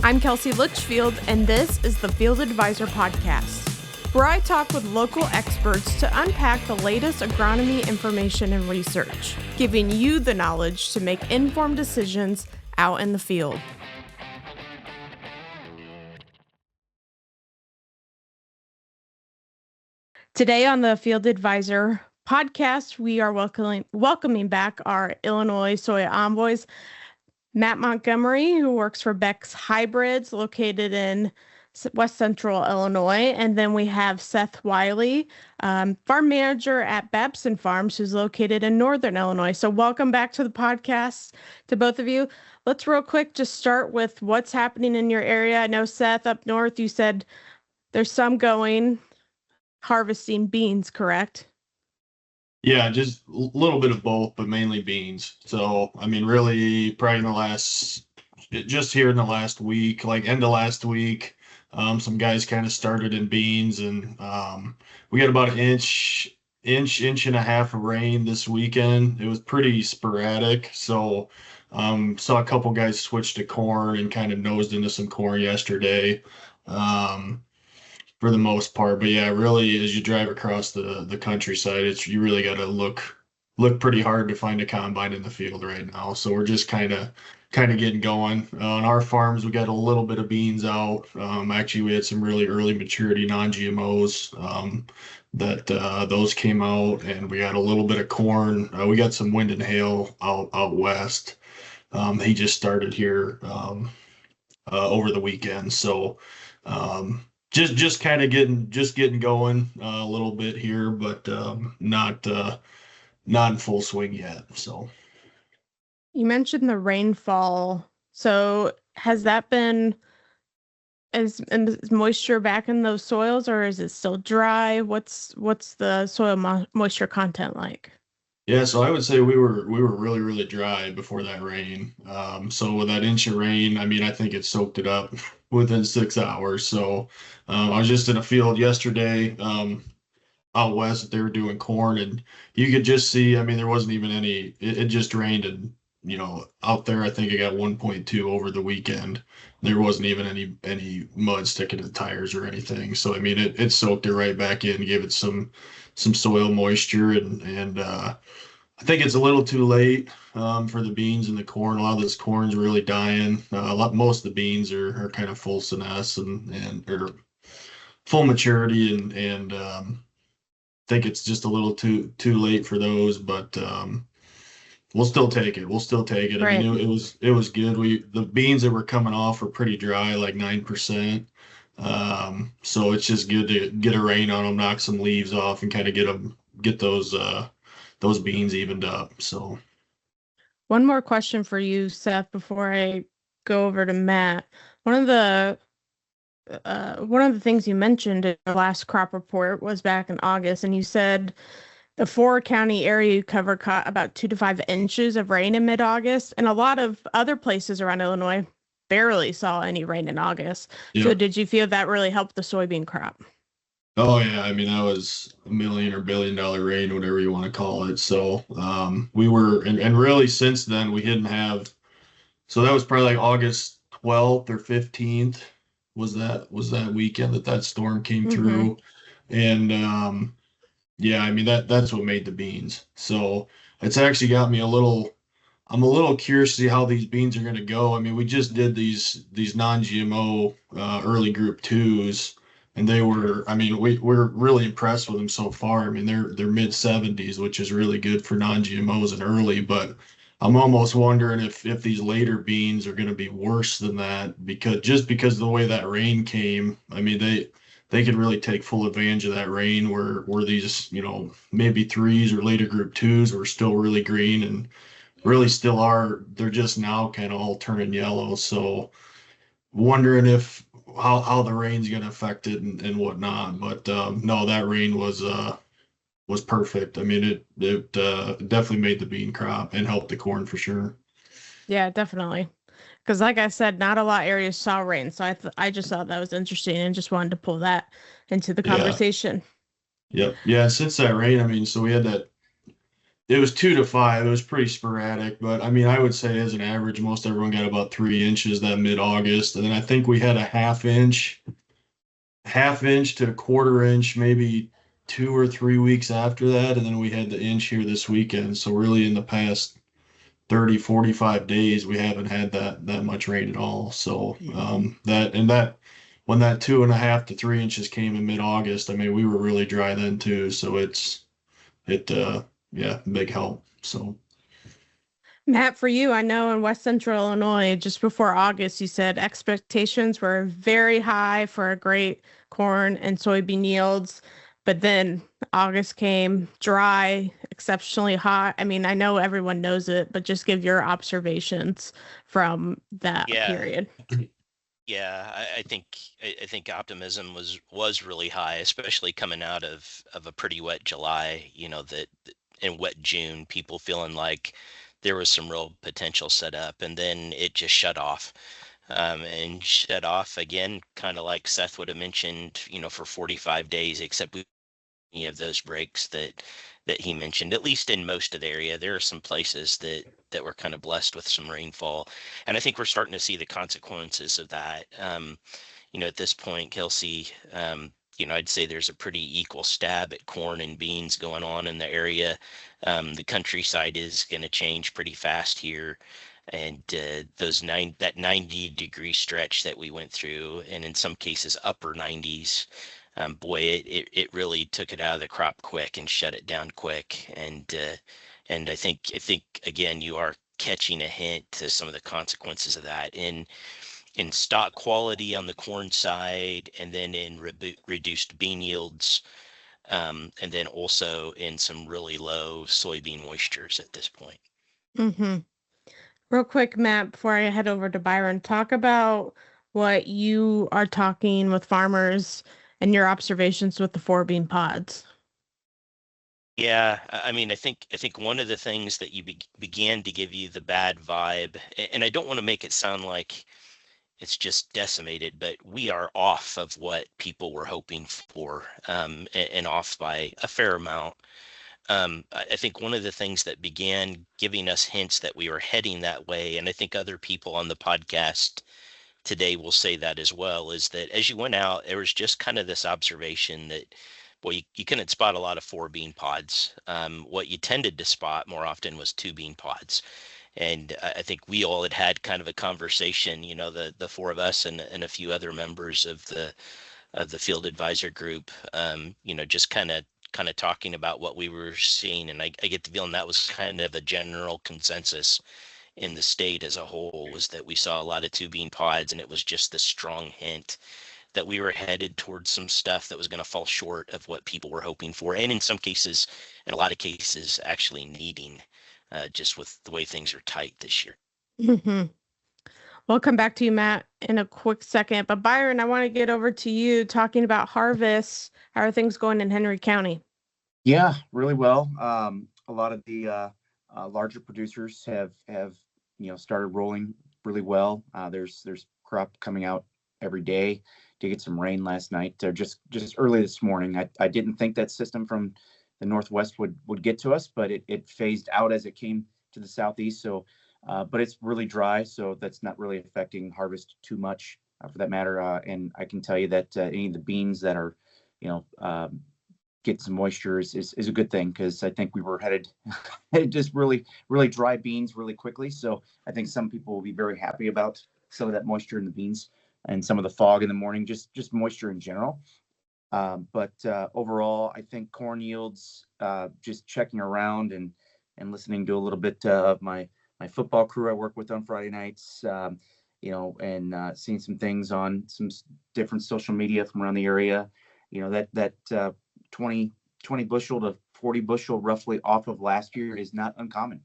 I'm Kelsey Litchfield, and this is the Field Advisor Podcast, where I talk with local experts to unpack the latest agronomy information and research, giving you the knowledge to make informed decisions out in the field. Today on the Field Advisor Podcast, we are welcoming back our Illinois Soy Envoys, Matt Montgomery, who works for Beck's Hybrids, located in West Central Illinois. And then we have Seth Wiley, farm manager at Babson Farms, who's located in Northern Illinois. So welcome back to the podcast to both of you. Let's real quick just start with what's happening in your area. I know, Seth, up north, you said there's some harvesting beans, correct? Yeah, just a little bit of both, but mainly beans. So, I mean, really, probably just here in the last week, like end of last week, some guys kind of started in beans, and we got about an inch and a half of rain this weekend. It was pretty sporadic. So, saw a couple guys switch to corn and kind of nosed into some corn yesterday. For the most part. But yeah, really, as you drive across the countryside, you really got to look pretty hard to find a combine in the field right now. So we're just kind of getting going. On our farms, we got a little bit of beans out. Actually, we had some really early maturity non-GMOs that those came out, and we got a little bit of corn. We got some wind and hail out west. He just started here over the weekend. So just kind of getting going a little bit here, but not in full swing yet. So you mentioned the rainfall. So has that been is moisture back in those soils, or is it still dry? What's the soil moisture content like? Yeah, so I would say we were really, really dry before that rain. So with that inch of rain, I mean, I think it soaked it up within 6 hours. So I was just in a field yesterday out west that they were doing corn, and you could just see, I mean, there wasn't even any, it just rained, and out there, I think it got 1.2 over the weekend. There wasn't even any mud sticking to the tires or anything. So I mean, it soaked it right back in, gave it some soil moisture, and I think it's a little too late for the beans and the corn. A lot of this corn's really dying. Most of the beans are kind of full senesce and or full maturity, and I think it's just a little too late for those. But we'll still take it. Right. I mean, it was good. The beans that were coming off were pretty dry, like 9%. So it's just good to get a rain on them, knock some leaves off, and kind of get those beans evened up. So one more question for you, Seth, before I go over to Matt. One of the things you mentioned in the last crop report was back in August, and you said the 4-county area you covered caught about 2 to 5 inches of rain in mid-August, and a lot of other places around Illinois barely saw any rain in August. yeah. So did you feel that really helped the soybean crop? Oh yeah, I mean, that was $1 million or $1 billion rain, whatever you want to call it. So we were, and really since then we didn't have. So that was probably like August 12th or 15th was that weekend that storm came through, and yeah, I mean that's what made the beans. So it's actually got me I'm a little curious to see how these beans are going to go. I mean, we just did these non-GMO early group 2s. And they were, I mean, we're really impressed with them so far. I mean, they're mid 70s, which is really good for non-GMOs and early. But I'm almost wondering if these later beans are going to be worse than that, because of the way that rain came. I mean, they could really take full advantage of that rain, where these maybe 3s or later group 2s were still really green and really still are. They're just now kind of all turning yellow. So wondering if how the rain's going to affect it and whatnot. But no, that rain was perfect. I mean, it definitely made the bean crop and helped the corn for sure. Yeah, definitely. Because like I said, not a lot of areas saw rain. So I just thought that was interesting and just wanted to pull that into the conversation. Yep. Yeah. Since that rain, I mean, so we had that It was 2 to 5. It was pretty sporadic, but I mean, I would say as an average, most everyone got about 3 inches that mid-August, and then I think we had a half inch to a quarter inch, maybe 2 or 3 weeks after that, and then we had the inch here this weekend. So really, in the past 30, 45 days, we haven't had that much rain at all. So that when that 2.5 to 3 inches came in mid-August, I mean, we were really dry then too. So yeah, big help. So Matt, for you, I know in West Central Illinois, just before August, you said expectations were very high for a great corn and soybean yields. But then August came dry, exceptionally hot. I mean, I know everyone knows it, but just give your observations from that Yeah, period. yeah. I think optimism was really high, especially coming out of a pretty wet July. That in wet June, people feeling like there was some real potential set up, and then it just shut off. And shut off again, kind of like Seth would have mentioned, for 45 days, except any of those breaks that he mentioned. At least in most of the area, there are some places that were kind of blessed with some rainfall, and I think we're starting to see the consequences of that. At this point, Kelsey, I'd say there's a pretty equal stab at corn and beans going on in the area. The countryside is going to change pretty fast here. And that 90-degree stretch that we went through, and in some cases upper 90s, boy, it really took it out of the crop quick and shut it down quick. And I think again, you are catching a hint to some of the consequences of that in stock quality on the corn side, and then in reduced bean yields, and then also in some really low soybean moistures at this point. Mm-hmm. Real quick, Matt, before I head over to Byron, talk about what you are talking with farmers and your observations with the 4-bean pods. Yeah, I mean, I think one of the things that you began to give you the bad vibe, and I don't want to make it sound like it's just decimated, but we are off of what people were hoping for, and off by a fair amount. I think one of the things that began giving us hints that we were heading that way, and I think other people on the podcast today will say that as well, is that as you went out, there was just kind of this observation that, well, you couldn't spot a lot of 4-bean pods. What you tended to spot more often was 2-bean pods. And I think we all had kind of a conversation, the four of us and a few other members of the field advisor group, just kind of talking about what we were seeing. And I get the feeling that was kind of a general consensus in the state as a whole, was that we saw a lot of 2-bean pods, and it was just this strong hint that we were headed towards some stuff that was going to fall short of what people were hoping for, and in some cases, in a lot of cases, actually needing, just with the way things are tight this year. Mm-hmm. We'll come back to you, Matt, in a quick second. But Byron, I want to get over to you talking about harvests. How are things going in Henry County? Yeah, really well. A lot of the larger producers have started rolling really well. There's crop coming out every day. Did get some rain last night. Just early this morning. I didn't think that system from the northwest would get to us, but it phased out as it came to the southeast. So, but it's really dry, so that's not really affecting harvest too much, for that matter. And I can tell you that any of the beans that are, get some moisture is a good thing, because I think we were headed just really dry beans really quickly. So I think some people will be very happy about some of that moisture in the beans and some of the fog in the morning, just moisture in general. But overall, I think corn yields, just checking around and listening to a little bit of my football crew I work with on Friday nights, and seeing some things on some different social media from around the area, that 20 bushel to 40 bushel roughly off of last year is not uncommon.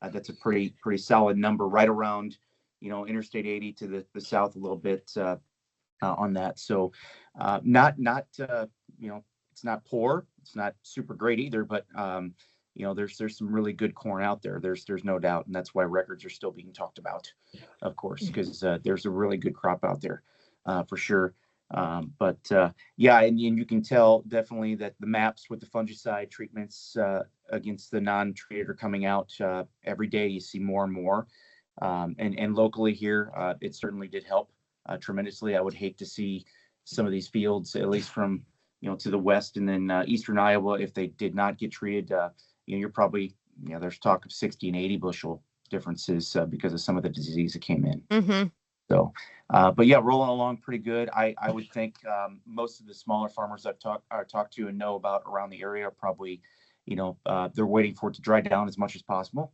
That's a pretty solid number, right around, Interstate 80 to the south a little bit, on that. So not it's not poor, it's not super great either, but there's some really good corn out there. There's no doubt, and that's why records are still being talked about, of course, because there's a really good crop out there, for sure. Yeah, and you can tell definitely that the maps with the fungicide treatments against the non-treated are coming out every day. You see more and more. And locally here, it certainly did help tremendously. I would hate to see some of these fields, at least from to the west and then eastern Iowa, if they did not get treated. You're probably there's talk of 60 and 80 bushel differences because of some of the disease that came in. Mm-hmm. So, but yeah, rolling along pretty good. I would think most of the smaller farmers I've talked to and know about around the area are probably, they're waiting for it to dry down as much as possible.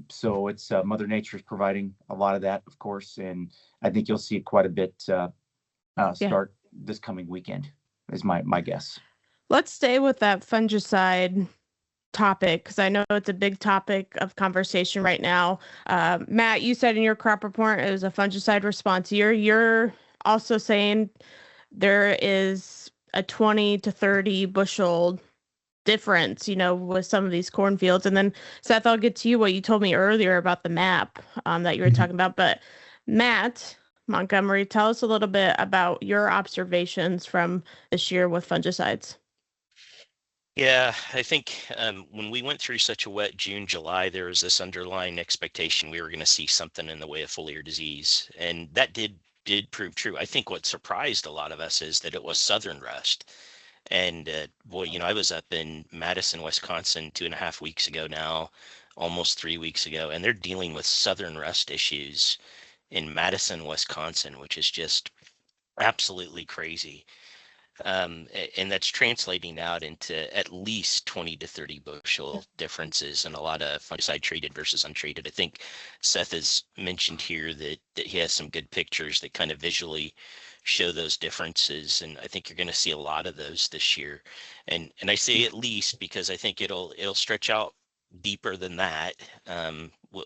So it's Mother Nature is providing a lot of that, of course, and I think you'll see quite a bit start this coming weekend, is my guess. Let's stay with that fungicide topic because I know it's a big topic of conversation right now. Matt, you said in your crop report it was a fungicide response year. You're also saying there is a 20 to 30 bushel difference, with some of these cornfields. And then Seth, I'll get to you what you told me earlier about the map that you were talking about. But Matt Montgomery, tell us a little bit about your observations from this year with fungicides. Yeah, I think when we went through such a wet June, July, there was this underlying expectation we were going to see something in the way of foliar disease, and that did prove true. I think what surprised a lot of us is that it was southern rust. And boy, I was up in Madison, Wisconsin 2.5 weeks ago now, almost 3 weeks ago, and they're dealing with southern rust issues in Madison, Wisconsin, which is just absolutely crazy. And that's translating out into at least 20 to 30 bushel differences and a lot of fungicide treated versus untreated. I think Seth has mentioned here that he has some good pictures that kind of visually show those differences, and I think you're going to see a lot of those this year. And I say at least because I think it'll stretch out deeper than that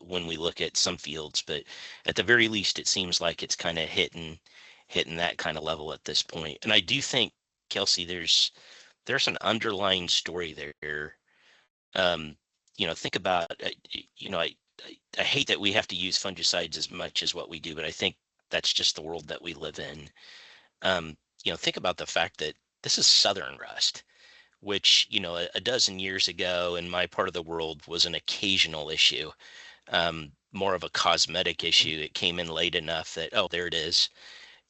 when we look at some fields, but at the very least it seems like it's kind of hitting that kind of level at this point. And I do think, Kelsey, there's an underlying story there. Think about, I hate that we have to use fungicides as much as what we do, but I think that's just the world that we live in. Think about the fact that this is southern rust, which, a dozen years ago in my part of the world was an occasional issue, more of a cosmetic issue. It came in late enough that, oh, there it is.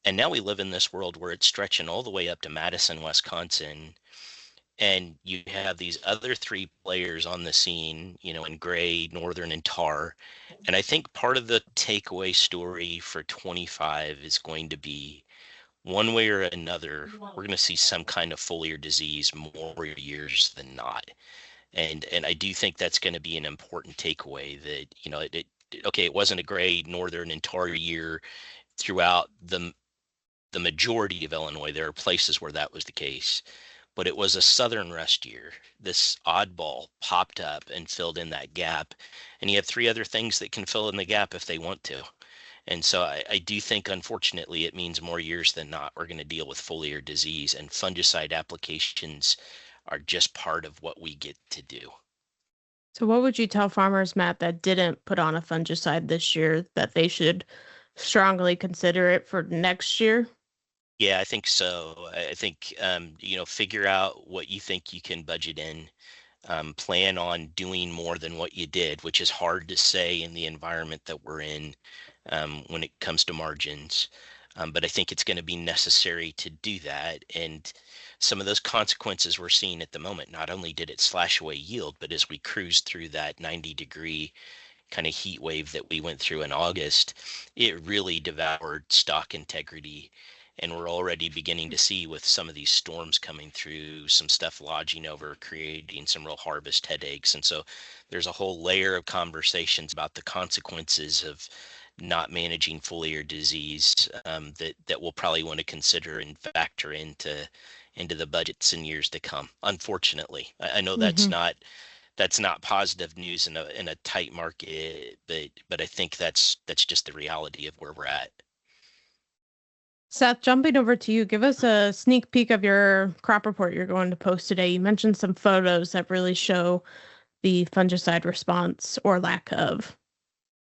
And now we live in this world where it's stretching all the way up to Madison, Wisconsin. And you have these other three players on the scene, in gray, northern, and tar. And I think part of the takeaway story for 25 is going to be one way or another, we're going to see some kind of foliar disease more years than not. And I do think that's going to be an important takeaway that, it wasn't a gray, northern, and tar year throughout the majority of Illinois. There are places where that was the case, but it was a southern rust year. This oddball popped up and filled in that gap, and you have three other things that can fill in the gap if they want to. And so I do think, unfortunately, it means more years than not we're going to deal with foliar disease, and fungicide applications are just part of what we get to do. So what would you tell farmers, Matt, that didn't put on a fungicide this year that they should strongly consider it for next year? Yeah, I think so. I think, figure out what you think you can budget in. Plan on doing more than what you did, which is hard to say in the environment that we're in when it comes to margins. But I think it's going to be necessary to do that. And some of those consequences we're seeing at the moment, not only did it slash away yield, but as we cruise through that 90-degree kind of heat wave that we went through in August, it really devoured stock integrity. And we're already beginning to see with some of these storms coming through, some stuff lodging over, creating some real harvest headaches. And so there's a whole layer of conversations about the consequences of not managing foliar disease that we'll probably want to consider and factor into the budgets in years to come. Unfortunately, I know that's not positive news in a tight market, but I think that's just the reality of where we're at. Seth, jumping over to you, give us a sneak peek of your crop report you're going to post today. You mentioned some photos that really show the fungicide response or lack of.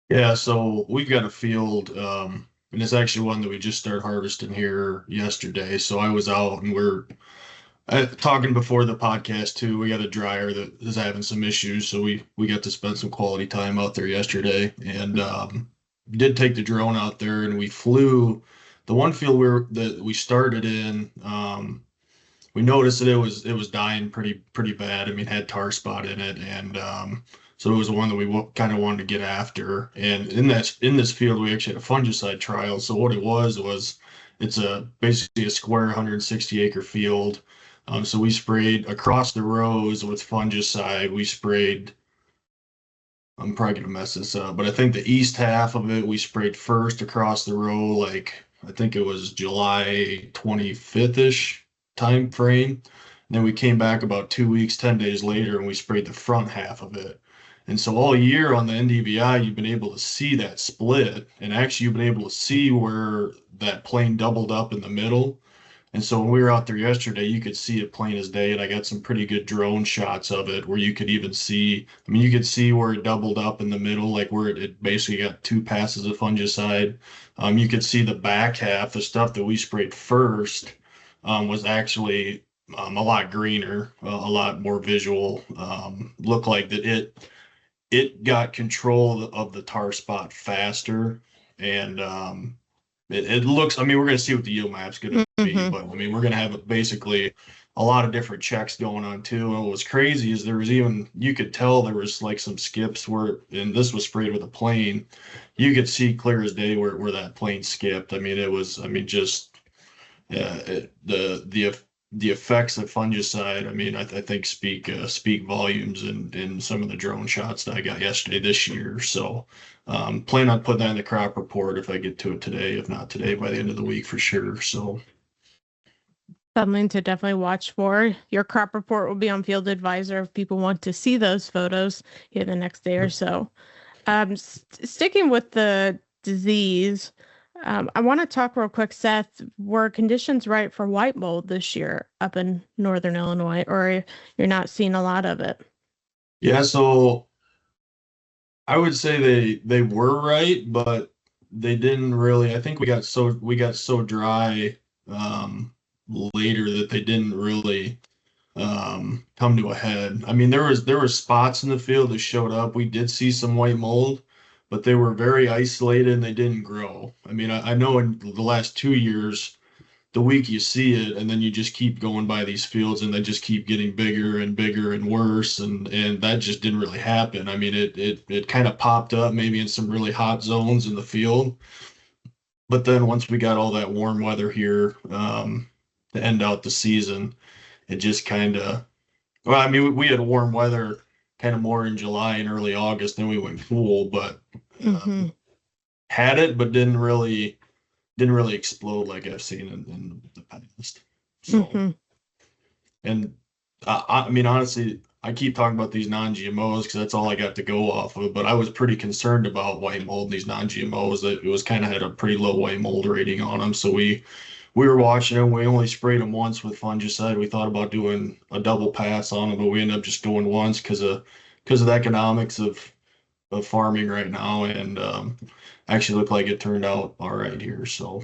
Yeah, so we've got a field and it's actually one that we just started harvesting here yesterday. So I was out and we're talking before the podcast too. We got a dryer that is having some issues, so we got to spend some quality time out there yesterday, and did take the drone out there, and we flew the one field that we started in. We noticed that it was dying pretty bad. I mean, had tar spot in it, and so it was the one that we kind of wanted to get after. And in this field, we actually had a fungicide trial. So what it was it's basically a square 160 acre field. So we sprayed across the rows with fungicide. We sprayed, I'm probably gonna mess this up, but I think the east half of it we sprayed first across the row, like I think it was July 25th-ish time frame. And then we came back about 2 weeks, 10 days later, and we sprayed the front half of it. And so all year on the NDVI, you've been able to see that split, and actually you've been able to see where that plane doubled up in the middle. And so when we were out there yesterday, you could see it plain as day, and I got some pretty good drone shots of it where you could even see, I mean, you could see where it doubled up in the middle, like where it basically got 2 passes of fungicide. You could see the back half, the stuff that we sprayed first, was actually a lot greener, a lot more visual. Looked like that it got control of the tar spot faster, and it looks, I mean, we're going to see what the yield map's going to be, but I mean, we're going to have basically a lot of different checks going on too. And what was crazy is there was even, you could tell there was like some skips where, and this was sprayed with a plane, you could see clear as day where that plane skipped. I mean, it was, I mean, just the effects of fungicide, I mean, I think speak volumes in some of the drone shots that I got yesterday this year. So plan on putting that in the crop report if I get to it today, if not today, by the end of the week for sure. So something to definitely watch for. Your crop report will be on Field Advisor if people want to see those photos here the next day or so. Sticking with the disease, I want to talk real quick, Seth. Were conditions right for white mold this year up in northern Illinois, or you're not seeing a lot of it? yeah, so I would say they were right, but they didn't really. I think we got so dry later that they didn't really come to a head. I mean, there was spots in the field that showed up. We did see some white mold, but they were very isolated and they didn't grow. I mean, I know in the last 2 years, the week you see it, and then you just keep going by these fields and they just keep getting bigger and bigger and worse, and that just didn't really happen. I mean, it kind of popped up maybe in some really hot zones in the field, but then once we got all that warm weather here to end out the season, it just kind of, well, I mean, we had warm weather kind of more in July and early August, then we went cool, but had it, but didn't really explode like I've seen in the past. So, and I mean, honestly, I keep talking about these non-GMOs because that's all I got to go off of, but I was pretty concerned about white mold, these non-GMOs, that it was kind of had a pretty low white mold rating on them. So we were watching them. We only sprayed them once with fungicide. We thought about doing a double pass on them, but we ended up just going once because of the economics of farming right now, and actually looked like it turned out all right here. So,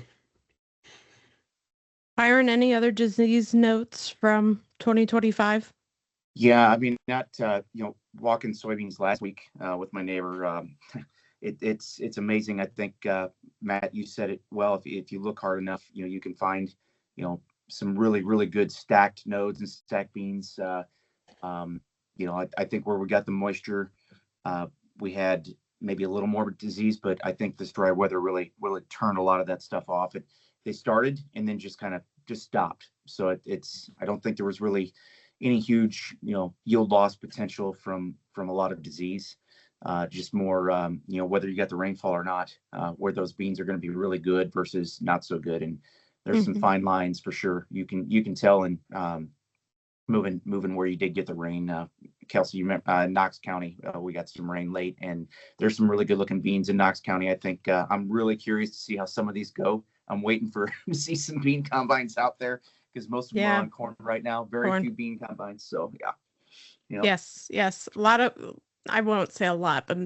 Byron, any other disease notes from 2025? Yeah, I mean, not walking soybeans last week with my neighbor. It's amazing. I think Matt, you said it well. If you look hard enough, you can find some really good stacked nodes and stacked beans. I think where we got the moisture, we had maybe a little more disease, but I think this dry weather really turned a lot of that stuff off. They started and then just kind of stopped. So I don't think there was really any huge yield loss potential from a lot of disease. Just more whether you got the rainfall or not, where those beans are going to be really good versus not so good. And there's some fine lines for sure. You can tell in moving where you did get the rain. Kelsey, you remember Knox County, we got some rain late, and there's some really good looking beans in Knox County. I think I'm really curious to see how some of these go. I'm waiting to see some bean combines out there because most of them are on corn right now. Very few bean combines. So yeah. Yes. A lot of, I won't say a lot, but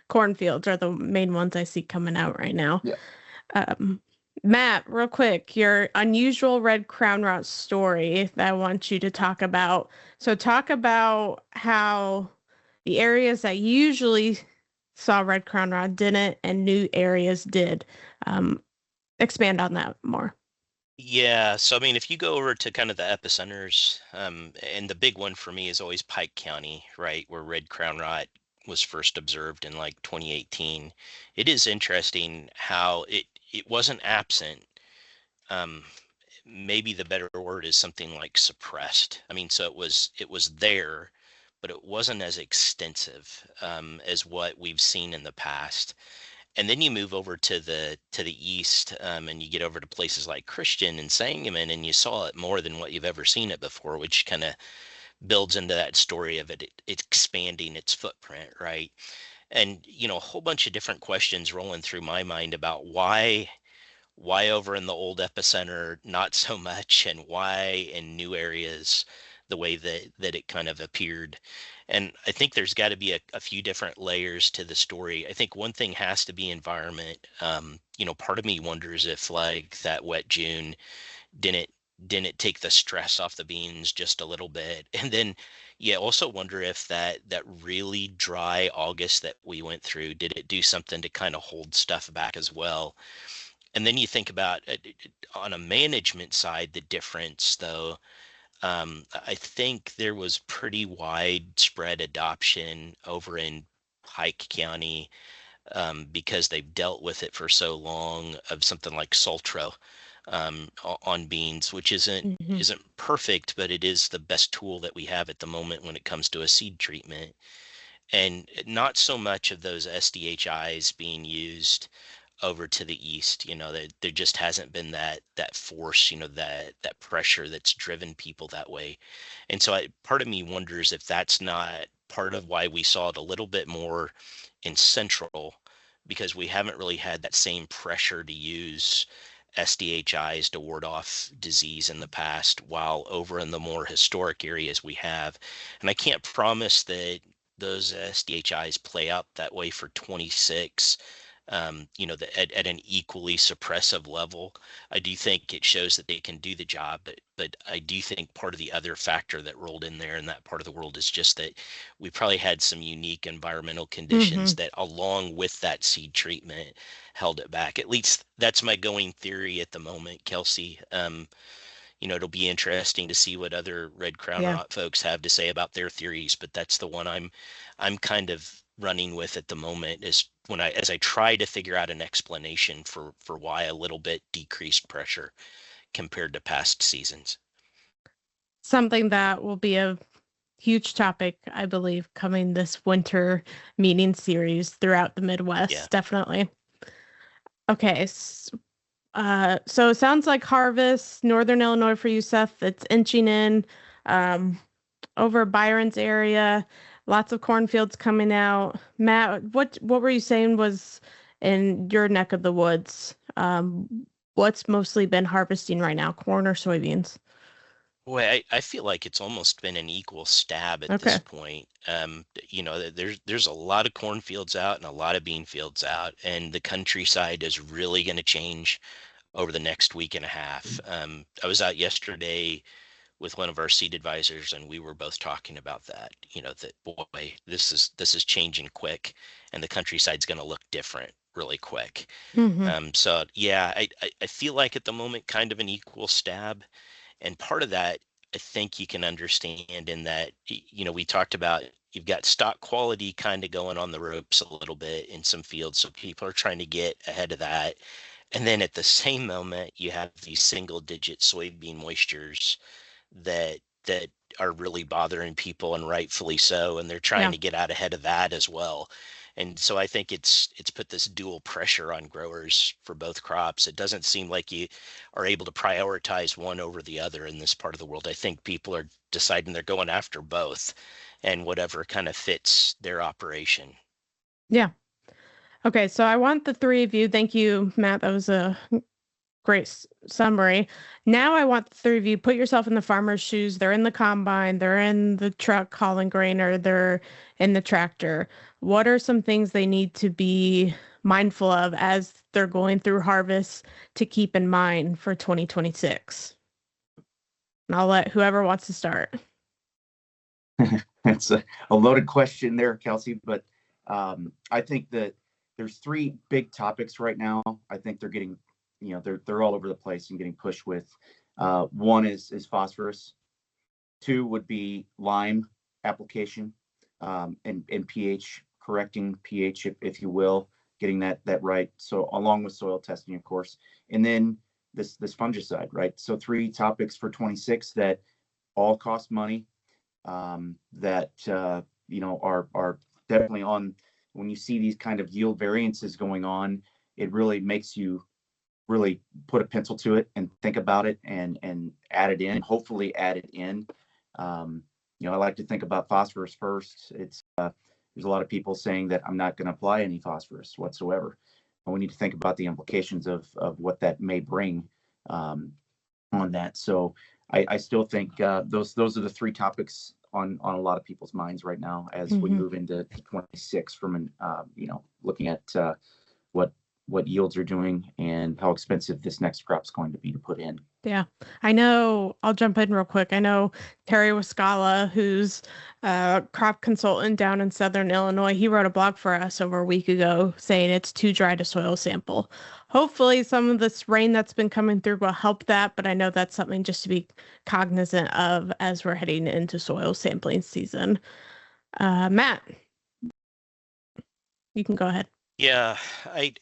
cornfields are the main ones I see coming out right now. Yeah. Matt, real quick, your unusual red crown rot story that I want you to talk about. So talk about how the areas that usually saw red crown rot didn't and new areas did. Expand on that more. Yeah, so I mean, if you go over to kind of the epicenters, and the big one for me is always Pike County, right, where red crown rot was first observed in like 2018. It is interesting how it wasn't absent. Um, Maybe the better word is something like suppressed. I mean, so it was there, but it wasn't as extensive as what we've seen in the past. And then you move over to the east, and you get over to places like Christian and Sangamon, and you saw it more than what you've ever seen it before, which kind of builds into that story of it expanding its footprint, right? And a whole bunch of different questions rolling through my mind about why over in the old epicenter not so much, and why in new areas the way that it kind of appeared. And I think there's got to be a few different layers to the story. I think one thing has to be environment. Part of me wonders if like that wet June didn't didn't take the stress off the beans just a little bit. And then yeah, also wonder if that really dry August that we went through, did it do something to kind of hold stuff back as well? And then you think about on a management side, the difference though, I think there was pretty widespread adoption over in Pike County, because they've dealt with it for so long, of something like Sultro on beans, which isn't Mhm. isn't perfect, but it is the best tool that we have at the moment when it comes to a seed treatment. And not so much of those SDHIs being used over to the east. There just hasn't been that force, that pressure that's driven people that way. And so part of me wonders if that's not part of why we saw it a little bit more in central, because we haven't really had that same pressure to use SDHIs to ward off disease in the past, while over in the more historic areas we have. And I can't promise that those SDHIs play out that way for 26, at an equally suppressive level. I do think it shows that they can do the job, but I do think part of the other factor that rolled in there in that part of the world is just that we probably had some unique environmental conditions Mhm. that, along with that seed treatment, held it back. At least that's my going theory at the moment, Kelsey. It'll be interesting to see what other red crown Yeah. rot folks have to say about their theories, but that's the one I'm kind of running with at the moment, is as I try to figure out an explanation for why a little bit decreased pressure compared to past seasons. Something that will be a huge topic, I believe, coming this winter meeting series throughout the Yeah. Midwest. Definitely. Okay. So it sounds like harvest, Northern Illinois for you, Seth. It's inching in. Um, Over Byron's area, lots of cornfields coming out. Matt, what were you saying was in your neck of the woods? What's mostly been harvesting right now, corn or soybeans? Boy, I feel like it's almost been an equal stab at this Okay. point. There's a lot of cornfields out and a lot of bean fields out, and the countryside is really going to change over the next week and a half. I was out yesterday with one of our seed advisors, and we were both talking about that. That, boy, this is changing quick, and the countryside's going to look different really quick. Hmm. So yeah, I feel like at the moment kind of an equal stab, and part of that I think you can understand in that we talked about, you've got stock quality kind of going on the ropes a little bit in some fields, so people are trying to get ahead of that. And then at the same moment, you have these single digit soybean moistures that are really bothering people, and rightfully so, and they're trying Yeah. to get out ahead of that as well. And so I think it's put this dual pressure on growers for both crops. It doesn't seem like you are able to prioritize one over the other in this part of the world. I think people are deciding they're going after both, and whatever kind of fits their operation. Yeah. Okay. So I want the three of you. Thank you, Matt. That was a great summary. Now I want the three of you, put yourself in the farmer's shoes. They're in the combine, they're in the truck hauling grain, or they're in the tractor. what are some things they need to be mindful of as they're going through harvest to keep in mind for 2026? And I'll let whoever wants to start. That's a loaded question there, Kelsey, but I think that there's three big topics right now. I think they're getting, they're all over the place and getting pushed with. One is phosphorus. Two would be lime application, and pH, correcting pH, if you will, getting that right. So along with soil testing, of course, and then this fungicide, right? So three topics for 26 that all cost money, that are definitely on. When you see these kind of yield variances going on, it really makes you really put a pencil to it and think about it and add it in, hopefully add it in. I like to think about phosphorus first. It's there's a lot of people saying that I'm not going to apply any phosphorus whatsoever. And we need to think about the implications of what that may bring on that. So I still think those are the three topics on a lot of people's minds right now as we move into 26 from an looking at what yields are doing and how expensive this next crop's going to be to put in. Yeah, I know. I'll jump in real quick. I know Terry Wascala, who's a crop consultant down in Southern Illinois, he wrote a blog for us over a week ago saying it's too dry to soil sample. Hopefully some of this rain that's been coming through will help that, but I know that's something just to be cognizant of as we're heading into soil sampling season. Matt, you can go ahead. Yeah, I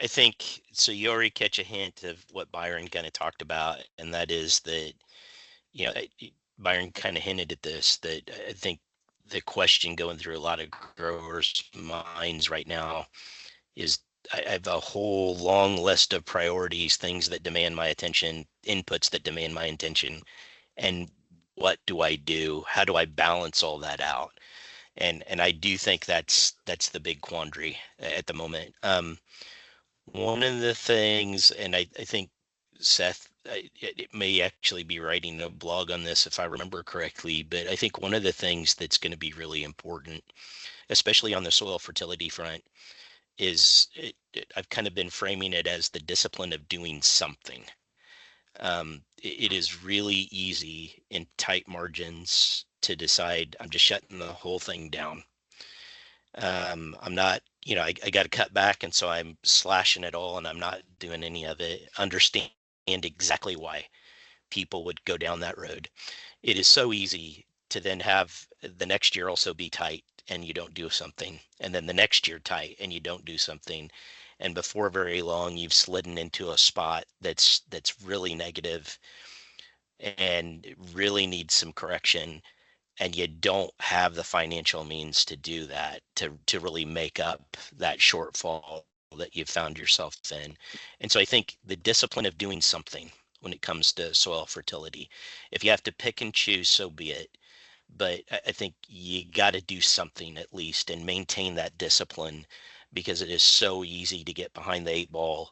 think so. You already catch a hint of what Byron kind of talked about, and that is that, Byron kind of hinted at this, that I think the question going through a lot of growers' minds right now is I have a whole long list of priorities, things that demand my attention, inputs that demand my attention, and what do I do? How do I balance all that out? And I do think that's the big quandary at the moment. One of the things, and I think Seth it may actually be writing a blog on this if I remember correctly, but I think one of the things that's going to be really important, especially on the soil fertility front, is I've kind of been framing it as the discipline of doing something. It is really easy in tight margins to decide I'm just shutting the whole thing down. I'm not, I got to cut back, and so I'm slashing it all, and I'm not doing any of it. Understand exactly why people would go down that road. It is so easy to then have the next year also be tight and you don't do something, and then the next year tight and you don't do something, and before very long you've slidden into a spot that's really negative and really needs some correction, and you don't have the financial means to do that, to really make up that shortfall that you've found yourself in. And so I think the discipline of doing something when it comes to soil fertility, if you have to pick and choose, so be it. But I think you got to do something at least and maintain that discipline, because it is so easy to get behind the eight ball,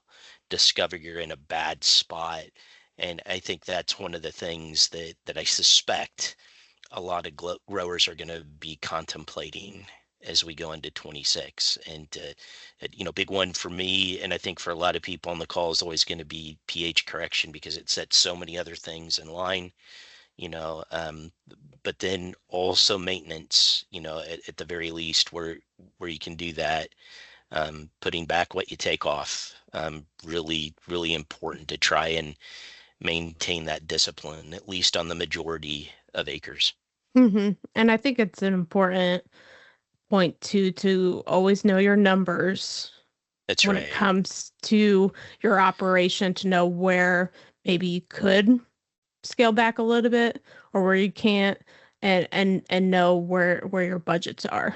discover you're in a bad spot. And I think that's one of the things that I suspect a lot of growers are going to be contemplating as we go into 26. And big one for me, and I think for a lot of people on the call, is always going to be pH correction, because it sets so many other things in line, but then also maintenance, at the very least, where you can do that, putting back what you take off, really, really important to try and maintain that discipline, at least on the majority of acres. And I think it's an important point to always know your numbers. That's when right. It comes to your operation, to know where maybe you could scale back a little bit or where you can't, and know where your budgets are.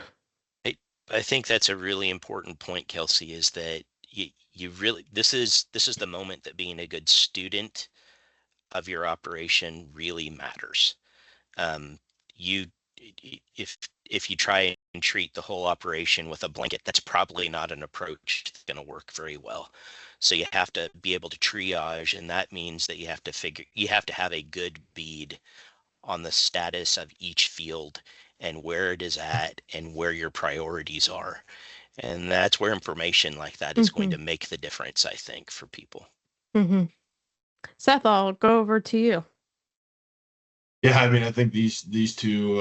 I think that's a really important point, Kelsey, is that you really, this is the moment that being a good student of your operation really matters. If you try and treat the whole operation with a blanket, that's probably not an approach that's going to work very well. So you have to be able to triage, and that means that you have to have a good bead on the status of each field and where it is at and where your priorities are. And that's where information like that is going to make the difference, I think, for people. Seth, I'll go over to you. Yeah, I mean, I think these two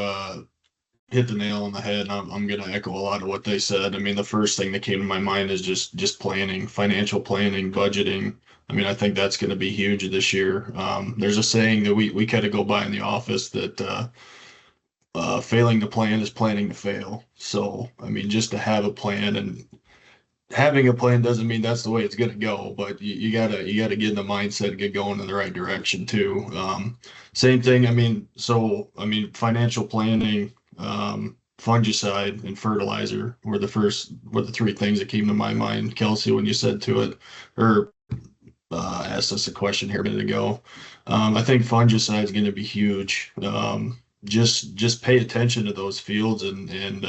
hit the nail on the head. I'm going to echo a lot of what they said. I mean, the first thing that came to my mind is just planning, financial planning, budgeting. I mean, I think that's going to be huge this year. There's a saying that we kind of go by in the office that failing to plan is planning to fail. So, I mean, just to have a plan, and having a plan doesn't mean that's the way it's going to go, but you gotta get in the mindset and get going in the right direction too. Same thing. I mean, financial planning, fungicide, and fertilizer were the three things that came to my mind, Kelsey, when you said to it, or asked us a question here a minute ago. I think fungicide is going to be huge. Just pay attention to those fields and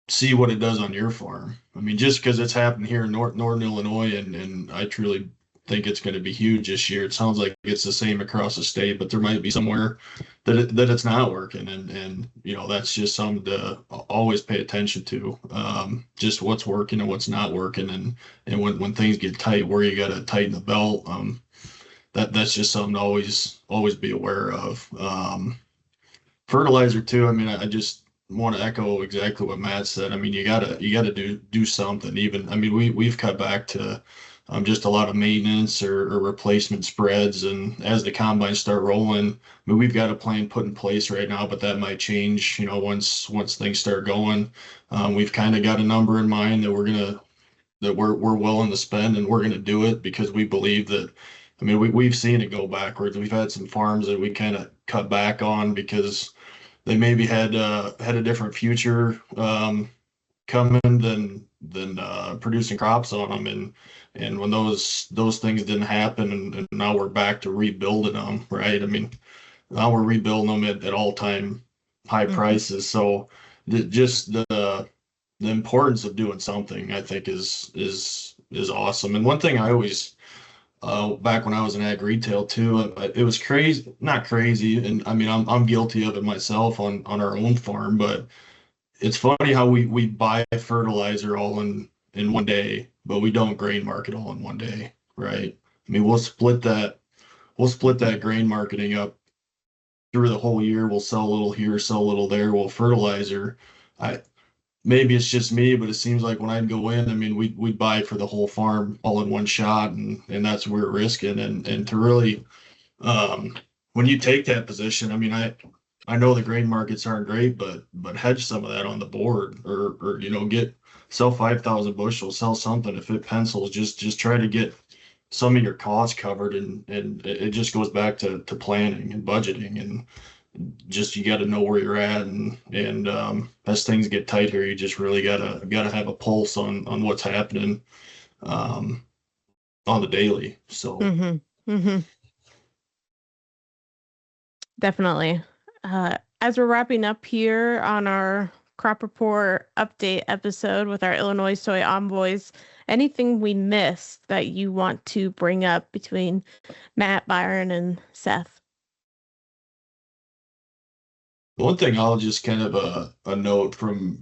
see what it does on your farm. I mean, just because it's happened here in Northern Illinois, and I truly think it's going to be huge this year. It sounds like it's the same across the state, but there might be somewhere that it's not working, and that's just something to always pay attention to. Just what's working and what's not working, and when things get tight, where you got to tighten the belt. That's just something to always be aware of. Fertilizer too. I mean, I just want to echo exactly what Matt said. I mean, you gotta do something. Even, I mean, we've cut back to just a lot of maintenance or replacement spreads, and as the combines start rolling, I mean, we've got a plan put in place right now, but that might change, once things start going. We've kind of got a number in mind that we're willing to spend, and we're gonna do it because we believe that. I mean, we've seen it go backwards. We've had some farms that we kind of cut back on because they maybe had a different future coming than producing crops on them, and when those things didn't happen, and now we're back to rebuilding them, right? I mean, now we're rebuilding them at all-time high prices. So just the importance of doing something, I think, is awesome. And one thing I always back when I was in ag retail too, it was crazy, not crazy, and I mean, I'm guilty of it myself on our own farm, but it's funny how we buy fertilizer all in one day, but we don't grain market all in one day, right? I mean, we'll split that grain marketing up through the whole year. We'll sell a little here, sell a little there. Well, fertilizer, maybe it's just me, but it seems like when I'd go in, I mean, we'd buy for the whole farm all in one shot, and that's where we're risking. And to really, when you take that position, I mean, I know the grain markets aren't great, but hedge some of that on the board, or sell 5,000 bushels, sell something. If it pencils, just try to get some of your costs covered, and it just goes back to planning and budgeting, and just, you got to know where you're at, and as things get tight here, you just really gotta have a pulse on what's happening on the daily. So Definitely. As we're wrapping up here on our crop report update episode with our Illinois Soy Envoys, anything we missed that you want to bring up between Matt, Byron, and Seth? one thing I'll just kind of a note from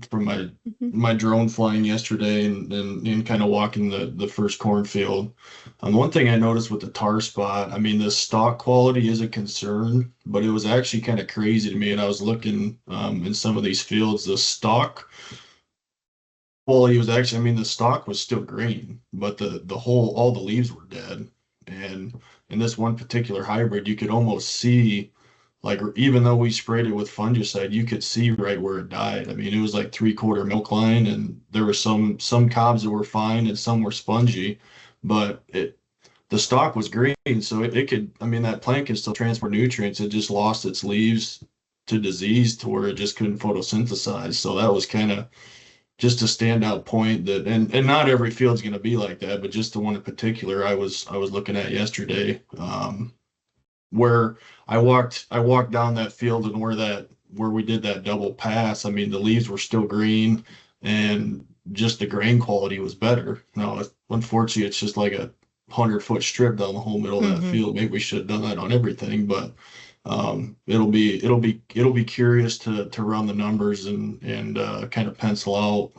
my drone flying yesterday, and kind of walking the first cornfield. One thing I noticed with the tar spot, I mean, the stalk quality is a concern, but it was actually kind of crazy to me. And I was looking in some of these fields, the stalk quality was actually, I mean, the stalk was still green, but all the leaves were dead. And in this one particular hybrid, you could almost see, like, even though we sprayed it with fungicide, you could see right where it died. I mean, it was like 3/4 milk line, and there were some cobs that were fine and some were spongy, but the stalk was green, so it could, I mean, that plant can still transport nutrients. It just lost its leaves to disease to where it just couldn't photosynthesize. So that was kind of just a standout point, that, and not every field's going to be like that, but just the one in particular I was looking at yesterday, where I walked down that field, and where we did that double pass, I mean, the leaves were still green, and just the grain quality was better. Now, unfortunately, it's just like a 100-foot strip down the whole middle of that field. Maybe we should have done that on everything, but It'll be curious to run the numbers and kind of pencil out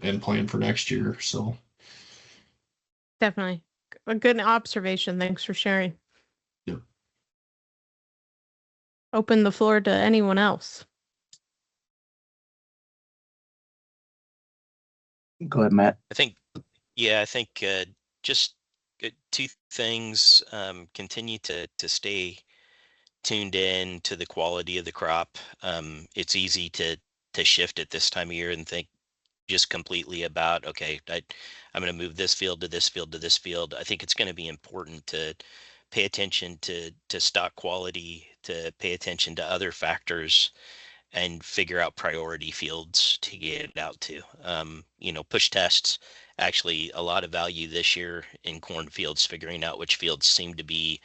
and plan for next year. So Definitely a good observation. Thanks for sharing. yeah. Open the floor to anyone else. Go ahead, Matt. I think just two things. Continue to stay tuned in to the quality of the crop. It's easy to shift at this time of year and think just completely about, okay, I'm going to move this field to this field to this field. I think it's going to be important to pay attention to stock quality, to pay attention to other factors, and figure out priority fields to get it out to. Push tests, actually a lot of value this year in cornfields, figuring out which fields seem to be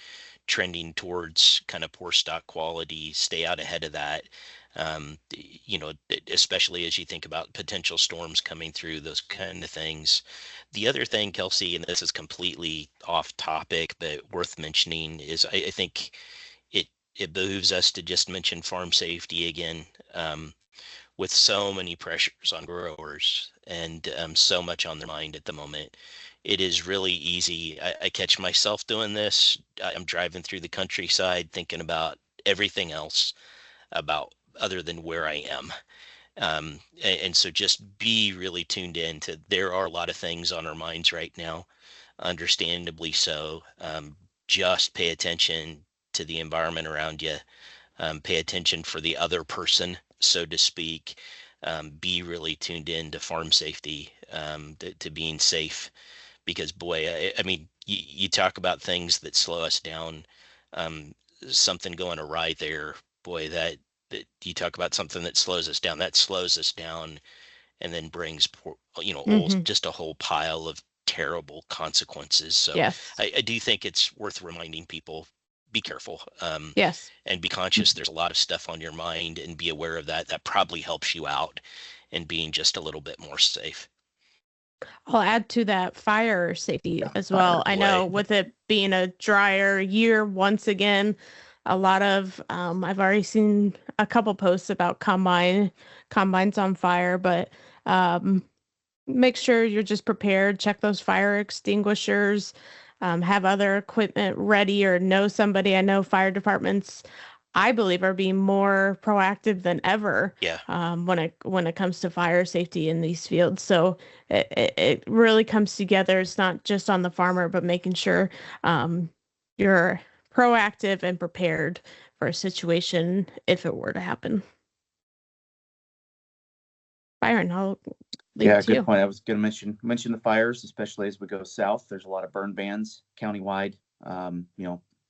trending towards kind of poor stock quality, stay out ahead of that. Especially as you think about potential storms coming through, those kind of things. The other thing, Kelsey, and this is completely off topic, but worth mentioning, is I think it behooves us to just mention farm safety again. With so many pressures on growers and so much on their mind at the moment, it is really easy. I catch myself doing this. I'm driving through the countryside thinking about everything else about other than where I am. And so just be really tuned in to, there are a lot of things on our minds right now, understandably so. Just pay attention to the environment around you. Pay attention for the other person, so to speak. Be really tuned in to farm safety, to being safe, because boy, I mean, you talk about things that slow us down. Something going awry there, boy, that you talk about something that slows us down, and then brings Mhm. just a whole pile of terrible consequences. So Yes. I do think it's worth reminding people, be careful, Yes. and be conscious. There's a lot of stuff on your mind, and be aware of that. That probably helps you out in being just a little bit more safe. I'll add to that fire safety Yeah, as fire. well. I Boy, know with it being a drier year, once again, a lot of I've already seen a couple posts about combines on fire, but um, make sure you're just prepared. Check those fire extinguishers. Have other equipment ready or know somebody. I know fire departments, I believe, are being more proactive than ever yeah. when it comes to fire safety in these fields. So it really comes together. It's not just on the farmer, but making sure um, you're proactive and prepared for a situation if it were to happen. Byron, I'll leave Yeah, it to good you. point. I was going to mention the fires, especially as we go south. There's a lot of burn bans countywide,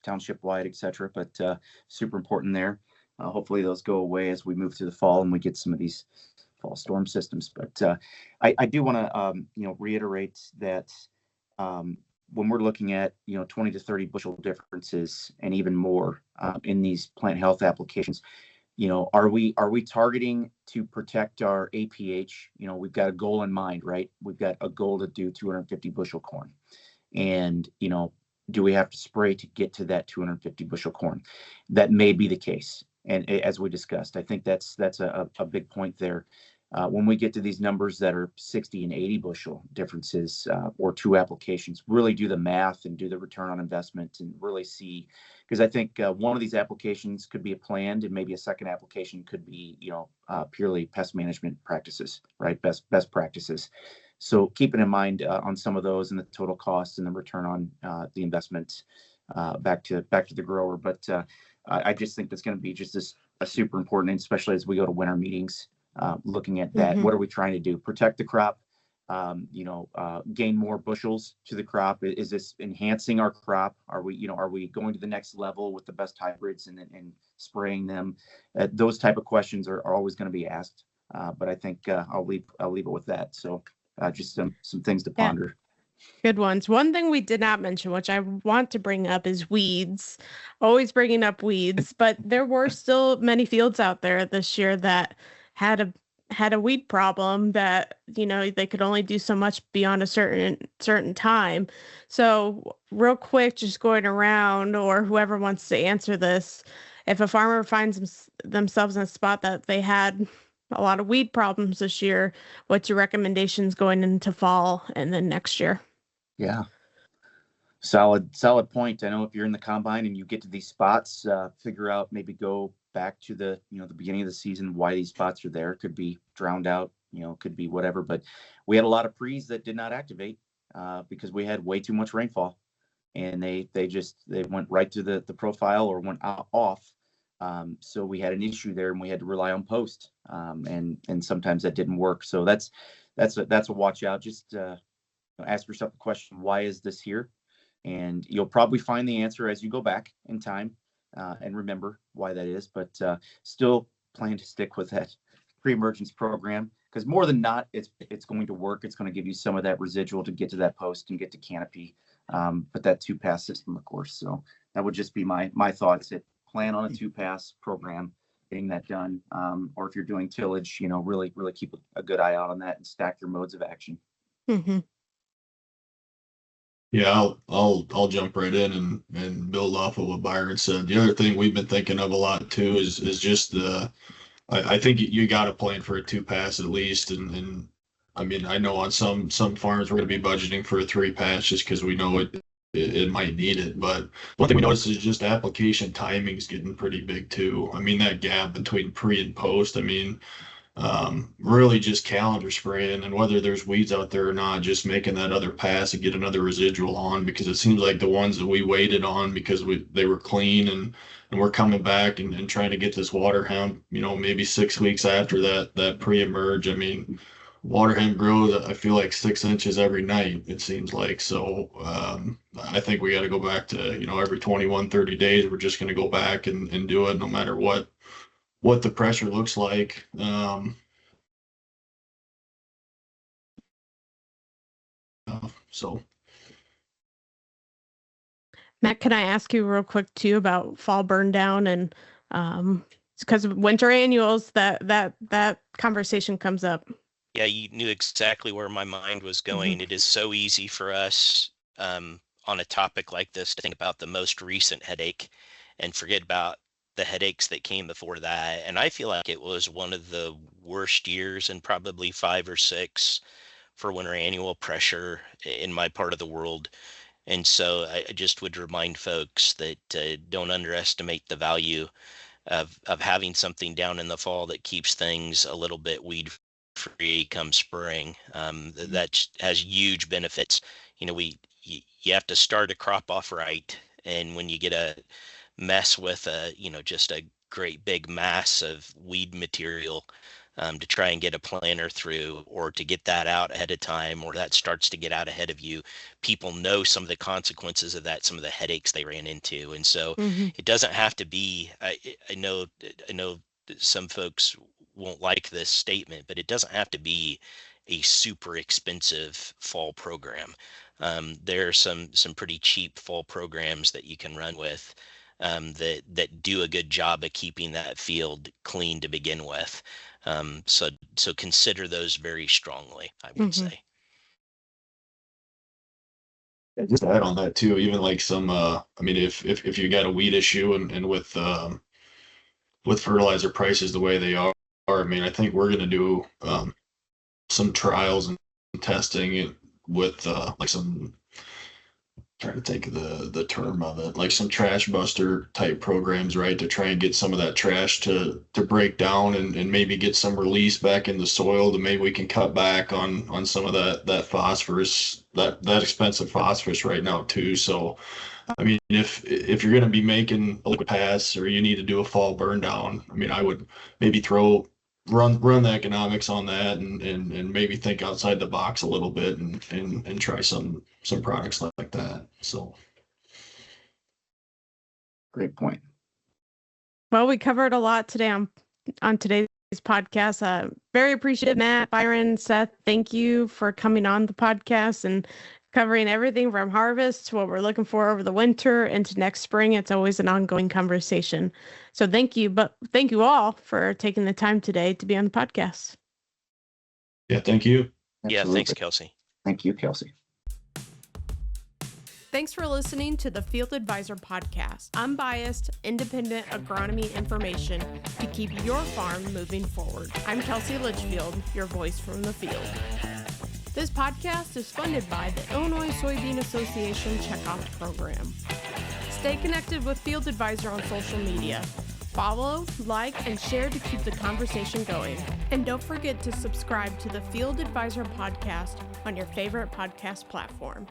township wide, etc. But super important there. Hopefully those go away as we move through the fall and we get some of these fall storm systems. But I do want to reiterate that when we're looking at 20 to 30 bushel differences and even more in these plant health applications, are we targeting to protect our APH? We've got a goal in mind, right? We've got a goal to do 250 bushel corn, and do we have to spray to get to that 250 bushel corn? That may be the case, and as we discussed, I think that's a big point there. When we get to these numbers that are 60 and 80 bushel differences, or two applications, really do the math and do the return on investment and really see, because I think one of these applications could be a planned and maybe a second application could be, purely pest management practices, right? Best practices. So keeping in mind on some of those and the total costs and the return on the investment back to the grower. But I just think that's going to be just a super important, especially as we go to winter meetings. Looking at that, what are we trying to do? Protect the crop, gain more bushels to the crop. Is this enhancing our crop? Are we going to the next level with the best hybrids and spraying them? Those type of questions are always going to be asked. But I think I'll leave it with that. So just some things to ponder. Good ones. One thing we did not mention, which I want to bring up, is weeds. Always bringing up weeds, but there were still many fields out there this year that had a weed problem that they could only do so much beyond a certain time. So real quick, just going around, or whoever wants to answer this, if a farmer finds themselves in a spot that they had a lot of weed problems this year, what's your recommendations going into fall and then next year? Yeah. Solid point. I know if you're in the combine and you get to these spots, figure out, maybe go back to the beginning of the season, why these spots are there. Could be drowned out, could be whatever, but we had a lot of pre's that did not activate because we had way too much rainfall, and they went right to the profile or went off. So we had an issue there, and we had to rely on post, and sometimes that didn't work. So that's a watch out. Just ask yourself the question, why is this here? And you'll probably find the answer as you go back in time and remember why that is. But still plan to stick with that pre-emergence program, because more than not, it's going to work. It's going to give you some of that residual to get to that post and get to canopy. But that 2-pass system, of course. So that would just be my thoughts. Plan on a 2-pass program, getting that done. Or if you're doing tillage, really keep a good eye out on that and stack your modes of action. Mm-hmm. Yeah, I'll jump right in and build off of what Byron said. The other thing we've been thinking of a lot too is just I think you got to plan for a 2-pass at least, and I mean, I know on some farms we're going to be budgeting for a 3-pass just because we know it might need it. But one thing we notice is just application timing is getting pretty big too. I mean, that gap between pre and post, I mean, really just calendar spraying, and whether there's weeds out there or not, just making that other pass and get another residual on, because it seems like the ones that we waited on because they were clean and we're coming back and trying to get this water hemp, maybe 6 weeks after that pre-emerge. I mean, water hemp grows, I feel like 6 inches every night, it seems like. So I think we got to go back to, every 21, 30 days, we're just going to go back and do it no matter what the pressure looks like. So Matt, can I ask you real quick too about fall burn down, and because winter annuals, that conversation comes up. Yeah, you knew exactly where my mind was going. Mm-hmm. It is so easy for us on a topic like this to think about the most recent headache and forget about the headaches that came before that. And I feel like it was one of the worst years in probably 5 or 6 for winter annual pressure in my part of the world. And so I just would remind folks that don't underestimate the value of having something down in the fall that keeps things a little bit weed free come spring. That has huge benefits. You have to start a crop off right, and when you get a mess with just a great big mass of weed material to try and get a planter through, or to get that out ahead of time, or that starts to get out ahead of you, people know some of the consequences of that, some of the headaches they ran into. And so it doesn't have to be, I know some folks won't like this statement, but it doesn't have to be a super expensive fall program. There are some pretty cheap fall programs that you can run with that do a good job of keeping that field clean to begin with. So consider those very strongly, I would say. just to add on that too, even like some I mean, if you got a weed issue and with fertilizer prices the way they are, I mean, I think we're going to do some trials and testing with like some, trying to think of the term of it, like some trash buster type programs, right, to try and get some of that trash to break down and maybe get some release back in the soil, to maybe we can cut back on some of that phosphorus, that expensive phosphorus right now too. So I mean, if you're going to be making a liquid pass, or you need to do a fall burn down, I mean, I would maybe run the economics on that and maybe think outside the box a little bit and try some products like that. So Great point. Well, we covered a lot today on today's podcast. Very appreciative, Matt, Byron, Seth. Thank you for coming on the podcast and covering everything from harvest to what we're looking for over the winter into next spring. It's always an ongoing conversation. So thank you. But thank you all for taking the time today to be on the podcast. yeah, thank you. Yeah, Absolutely. thanks, Kelsey. Thank you, Kelsey. Thanks for listening to the Field Advisor Podcast, unbiased, independent agronomy information to keep your farm moving forward. I'm Kelsey Litchfield, your voice from the field. This podcast is funded by the Illinois Soybean Association Checkoff Program. Stay connected with Field Advisor on social media. Follow, like, and share to keep the conversation going. And don't forget to subscribe to the Field Advisor Podcast on your favorite podcast platform.